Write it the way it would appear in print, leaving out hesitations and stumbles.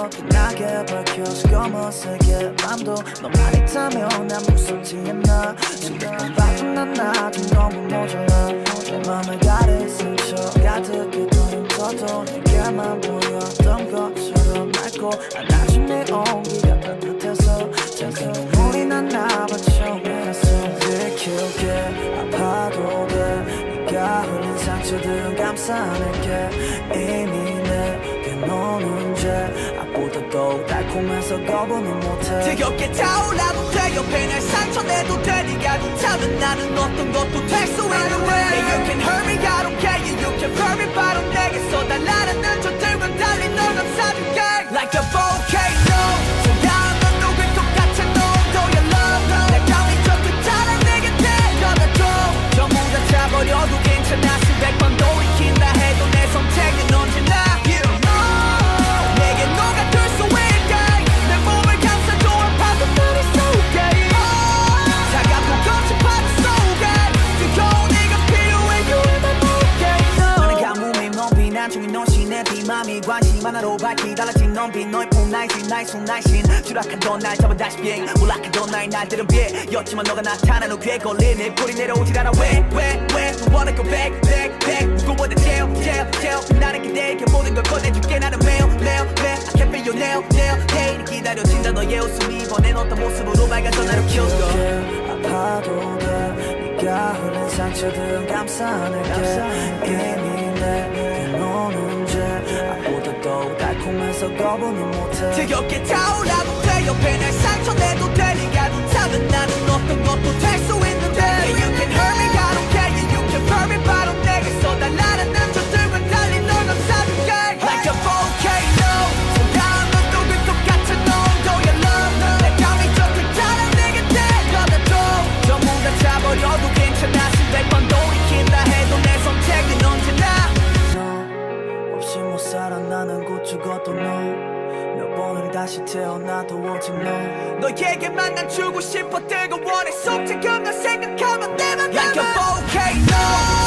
진하게 밝혀서 검은색의 밤도 너만 있다면 난 무섭지 않아 수백번 봐도 난 아직 너무 모자라 내 맘을 가릴 상처 가득했던 터도 내게만 보였던 것처럼 맑고 안아줌의 온기가 따뜻해서 잠깐 눈물이 난 나와 처음이었어 들키게 아파도 돼 네가 흘린 상처들은 감싸낼게 이미 내게 너는 죄 악보다도 달콤해서 거부는 못해 지겹게 타올라도 돼 옆에 날 상처내도 돼 네가 좋다면 나는 어떤 것도 될 수 있는데 yeah, you can hurt me I don't care yeah, you can hurt me 바로 내게서 달라는 저들과 달리 널 감싸줄게 Like a volcano 차가운 넌 누굴 똑같은 농도의 love 내가 미쳤던 사랑 내게 데려다줘 전부 다 차버려도 괜찮아 수백 번도 익힌다 해도 내 선택은 언제나 You know 내게 녹아들 수 있게 내 몸을 감싸줘 아파도 날 속에 차갑고 거친 파도 속에 뜨거운 네가 필요해 You in my volcano 너는 가뭄이 넌 비난중인 넌 신의 비맘이 관심 하나로 밝히 달라진 넌 빛 너의 품 날씬 나의 손 날씬 추락하던 날 잡아 다시 비행 몰락하던 나의 날들은 비였지만 너가 나타난 후 귀에 걸린 내 볼이 내려오질 않아 왜 wanna go back 누구보다 제일 나는 기대해 모든 걸 꺼내줄게 나는 매일 I can feel your nail hey 기다려진다 너의 웃음이 이번엔 어떤 모습으로 밝아져 나를 키워줘 아파도 돼 네가 흘린 상처들은 감싸낼게 이미 내게 너는 죄 악보다도 달콤해서 거부는 못해 지겹게 타올라도 돼 옆에 날 상처내도 돼 네가 좋다면 나는 어떤 것도 될 수 있는데 yeah, you can hurt me I don't care yeah, you can hurt me 바로 내게서 달라는 저들과 달리 널 감싸줄게 Like a volcano 차가운 넌 누굴 똑같은 농도의 love 내가 미쳤던 사랑 내게 데려다줘 전부 다 차버려도 괜찮아 수백 번도 익힌다 해도 내 선택은 언제나 너 없이 못 살아 나는 곧 죽어도 너 몇 번을 다시 태어나도 오직 너 너에게만 난 주고 싶어 뜨거워 내 속삭여 널 생각하면 내 맘 Like a volcano